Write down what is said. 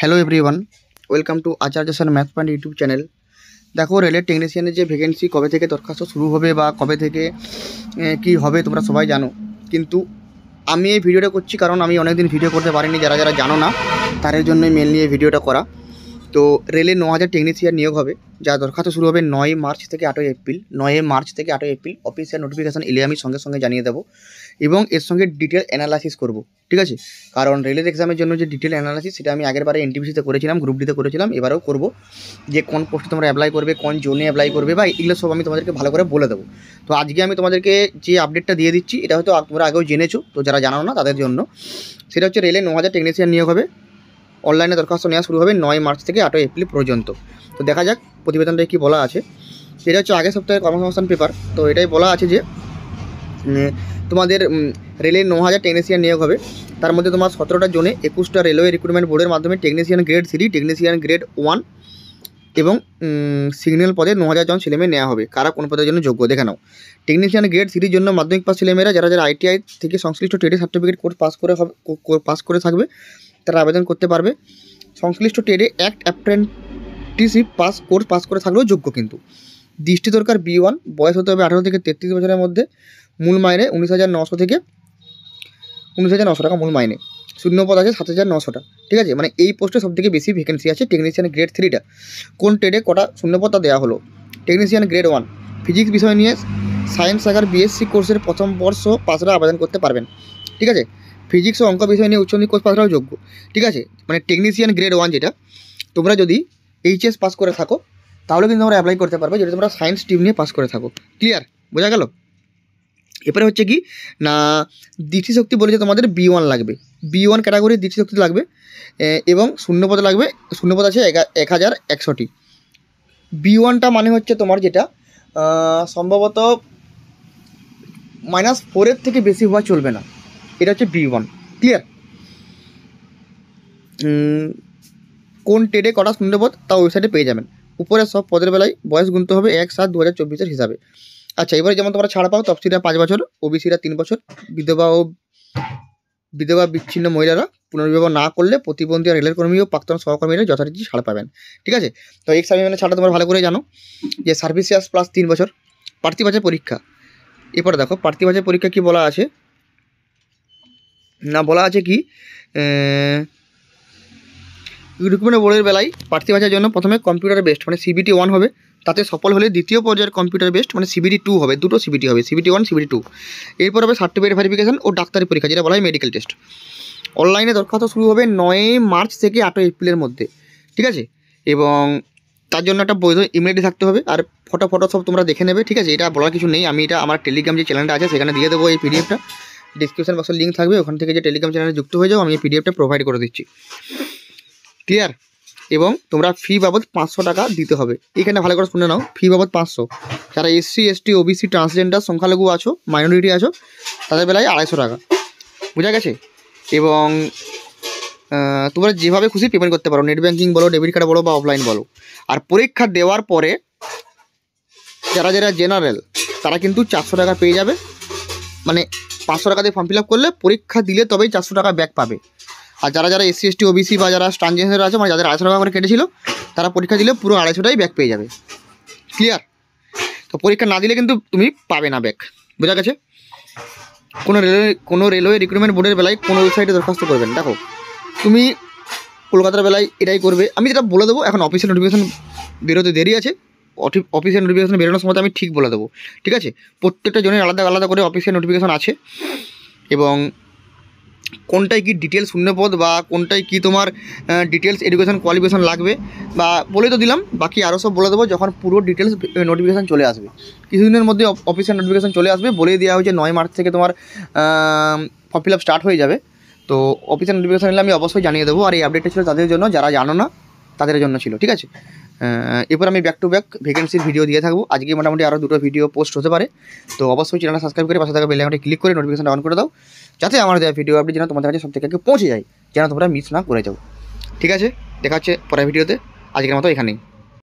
Hello everyone, welcome to Acharya sir math point YouTube channel. দেখো, রেলের টেকনিশিয়ানের যে vacancy কবে থেকে দরখাস্ত শুরু হবে বা কবে থেকে কি হবে তোমরা সবাই জানো, কিন্তু আমি এই ভিডিওটা করছি কারণ আমি অনেকদিন ভিডিও করতে পারিনি। যারা যারা জানো না তাদের জন্যই মেনলি এই ভিডিওটা করা। তো রেলে 9000 টেকনিশিয়ান নিয়োগ হবে, যা দরখাস্ত শুরু হবে 9 মার্চ থেকে 8 এপ্রিল। 9 মার্চ থেকে 8 এপ্রিল অফিসিয়াল নোটিফিকেশান এলে আমি সঙ্গে সঙ্গে জানিয়ে দেবো এবং এর সঙ্গে ডিটেল অ্যানালাইসিস করব, ঠিক আছে? কারণ রেলের এক্সামের জন্য যে ডিটেল অ্যানালাইসিস সেটা আমি আগের বারে এনটিপিসিতে করেছিলাম, গ্রুপ ডিতে করেছিলাম, এবারেও করব। যে কোন পোস্টে তোমরা অ্যাপ্লাই করবে, কোন জোনে অ্যাপ্লাই করবে বা এগুলো সব আমি তোমাদেরকে ভালো করে বলে দেবো। তো আজকে আমি তোমাদেরকে যে আপডেটটা দিয়ে দিচ্ছি এটা হয়তো তোমরা আগেও জেনেছো, তো যারা জানো না তাদের জন্য সেটা হচ্ছে রেলে 9000 টেকনিশিয়ান নিয়োগ হবে। অনলাইনে দরখাস্ত নেওয়া শুরু হবে 9 মার্চ থেকে 8 এপ্রিল পর্যন্ত। তো দেখা যাক প্রতিবেদনটায় কী বলা আছে। এটা হচ্ছে আগের সপ্তাহের কর্মসংস্থান পেপার। তো এটাই বলা আছে যে তোমাদের রেলের 9000 টেকনিশিয়ান নিয়োগ হবে। তার মধ্যে তোমার 17টা জোনে 21টা রেলওয়ে রিক্রুটমেন্ট বোর্ডের মাধ্যমে টেকনিশিয়ান গ্রেড 3, টেকনিশিয়ান গ্রেড 1 এবং সিগন্যাল পদে 9000 জন ছেলেমেয়ে নেওয়া হবে। কারা কোন পদের জন্য যোগ্য দেখে নাও। টেকনিশিয়ান গ্রেড 3 জন্য মাধ্যমিক পাস ছেলেমেয়েরা যারা যারা আইটিআই থেকে সংশ্লিষ্ট ট্রেডে সার্টিফিকেট কোর্স পাস করে থাকবে তারা আবেদন করতে পারবে। সংশ্লিষ্ট ট্রেডে অ্যাপ্রেন্টিসশিপ কোর্স পাস করে থাকলেও যোগ্য। কিন্তু দৃষ্টি দরকার B1, বয়স হতে হবে 18 থেকে 33 বছরের মধ্যে। মূল মাইনে 19,900 থেকে 19,900 টাকা মূল মাইনে। শূন্যপদ আছে 7,900টা, ঠিক আছে? মানে এই পোস্টে সবথেকে বেশি ভ্যাকেন্সি আছে টেকনিশিয়ান গ্রেড 3টা। কোন ট্রেডে কটা শূন্যপদটা দেওয়া হলো? টেকনিশিয়ান গ্রেড 1 ফিজিক্স বিষয় নিয়ে সায়েন্স শাখার বিএসসি কোর্সের প্রথম বর্ষ পাসরা আবেদন করতে পারবেন, ঠিক আছে? ফিজিক্স ও অঙ্ক বিষয় নিয়ে উচ্চমাধ্যমিক কোর্স পাসরাও যোগ্য, ঠিক আছে? মানে টেকনিশিয়ান গ্রেড 1 যেটা, তোমরা যদি এইচএস পাস করে থাকো তাহলে কিন্তু তোমরা অ্যাপ্লাই করতে পারবে যদি তোমরা সায়েন্স স্ট্রিম নিয়ে পাস করে থাকো। ক্লিয়ার? বোঝা গেল? এরপরে হচ্ছে কি না, দৃষ্টিশক্তি বলেছে তোমাদের B1 লাগবে। B1 ক্যাটাগরির দৃষ্টিশক্তি লাগবে এবং শূন্যপদ লাগবে। শূন্যপদ আছে 1100টি। B1টা মানে হচ্ছে তোমার যেটা সম্ভবত -4 থেকে বেশি হওয়া চলবে না, এটা হচ্ছে B1। ক্লিয়ার? কোন ট্রেডে কটা শূন্যপদ তা ওয়েবসাইটে পেয়ে যাবেন। উপরে সব পদের বেলায় বয়স গুনতে হবে 1/7/2024 হিসাবে। আচ্ছা, এবারে যেমন তোমরা ছাড় পাও, তফসিলিরা 5 বছর, ওবিসিরা 3 বছর, বিধবা বিচ্ছিন্ন মহিলারা পুনর্বিবাহ না করলে প্রতিবন্ধী রেলের কর্মী ও প্রাক্তন সহকর্মীরা যথারীতি ছাড় পাবেন, ঠিক আছে? তো এক্সামিনেশনের ছাড়টা তোমরা ভালো করে জানো যে সার্ভিস ইয়ার্স প্লাস 3 বছর। প্রার্থী বাছাই পরীক্ষা। এরপরে দেখো প্রার্থী বাছাই পরীক্ষা কি বলা আছে না, বলা আছে কি রিক্রুটমেন্ট বোর্ডের বেলায় প্রার্থী বাছাইয়ের জন্য প্রথমে কম্পিউটার বেস্ট মানে CBT 1 হবে। তাতে সফল হলে দ্বিতীয় পর্যায়ের কম্পিউটার বেস্ট মানে CBT 2 হবে। দুটো CBT হবে, CBT 1, CBT 2। এরপর হবে সার্টিফিকেট ভেরিফিকেশন ও ডাক্তারি পরীক্ষা, যেটা বলা হয় মেডিকেল টেস্ট। অনলাইনে দরখাস্ত শুরু হবে 9 মার্চ থেকে 8 এপ্রিলের মধ্যে, ঠিক আছে? এবং তার জন্য একটা বৈধ ইমেল আইডি থাকতে হবে। আর ফটো সব তোমরা দেখে নেবে, ঠিক আছে? এটা বলার কিছু নেই, আমি এটা আমার টেলিগ্রাম যে চ্যানেলটা আছে সেখানে দিয়ে দেবো। এই পিডিএফটা ডিসক্রিপশন বক্সের লিঙ্ক থাকবে, ওখান থেকে যে টেলিগ্রাম চ্যানেলে যুক্ত হয়ে যাও, আমি এই পিডিএফটা প্রোভাইড করে দিচ্ছি। ক্লিয়ার? এবং তোমরা ফি বাবদ 500 টাকা দিতে হবে। এখানে ভালো করে শুনে নাও, ফি বাবদ 500। যারা SC ST OBC ট্রান্সজেন্ডার সংখ্যালঘু আছো, মাইনরিটি আছো, তাদের বেলায় 250 টাকা। বোঝা গেছে? এবং তোমরা যেভাবে খুশি পেমেন্ট করতে পারো, নেট ব্যাঙ্কিং বলো, ডেবিট কার্ড বলো বা অফলাইন বলো। আর পরীক্ষা দেওয়ার পরে যারা যারা জেনারেল তারা কিন্তু 400 টাকা পেয়ে যাবে। মানে 500 টাকা দিয়ে ফর্ম ফিল আপ করলে পরীক্ষা দিলে তবেই 400 টাকা ব্যাক পাবে। আর যারা যারা SC ST OBC বা যারা ট্রান্সজেন্ডার আছে, মানে যাদের 250 টাকা করে কেটেছিল, তারা পরীক্ষা দিলে পুরো 250টাই ব্যাক পেয়ে যাবে। ক্লিয়ার? তো পরীক্ষা না দিলে কিন্তু তুমি পাবে না ব্যাক। বোঝা গেছে? কোনো রেলওয়ে রিক্রুটমেন্ট বোর্ডের বেলায় কোনো ওয়েবসাইটে দরখাস্ত করবেন। দেখো, তুমি কলকাতার বেলায় এটাই করবে। আমি যেটা বলে দেবো, এখন অফিসিয়াল নোটিফিকেশান বেরোতে দেরি আছে। অফিসিয়াল নোটিফিকেশান বেরোনোর সময় আমি ঠিক বলে দেবো, ঠিক আছে? প্রত্যেকটা জনের আলাদা আলাদা করে অফিসিয়াল নোটিফিকেশান আছে এবং কোনটায় কি ডিটেলস শূন্যপদ বা কোনটায় কি তোমার ডিটেলস এডুকেশন কোয়ালিফিকেশান লাগবে বা বলে তো দিলাম, বাকি আরও সব বলে দেবো যখন পুরো ডিটেলস নোটিফিকেশান চলে আসবে। কিছুদিনের মধ্যে অফিসিয়াল নোটিফিকেশান চলে আসবে, বলে দেওয়া হয়েছে 9 মার্চ থেকে তোমার ফর্ম ফিল আপ স্টার্ট হয়ে যাবে। তো অফিসিয়াল নোটিফিকেশান এলে আমি অবশ্যই জানিয়ে দেবো। আর এই আপডেটটা ছিল তাদের জন্য যারা জানো না, তাদের জন্য ছিল, ঠিক আছে? এরপর আমি ব্যাক টু ব্যাক ভ্যাকেন্সির ভিডিও দিয়ে থাকবো। আজকে মোটামুটি আরও 2টো ভিডিও পোস্ট হতে পারে। তো অবশ্যই চ্যানেলটা সাবস্ক্রাইব করে পাশে থাকা বেল আইকনটি ক্লিক করে নোটিফিকেশনটা অন করে দাও, যাতে আমার দেওয়া ভিডিও আপডেট যেন তোমাদের কাছে সব থেকে আগে পৌঁছে যায়, যেন তোমরা মিস না করে যাও। ঠিক আছে? দেখা হচ্ছে পরের ভিডিওতে। আজকের মতো এখানেই।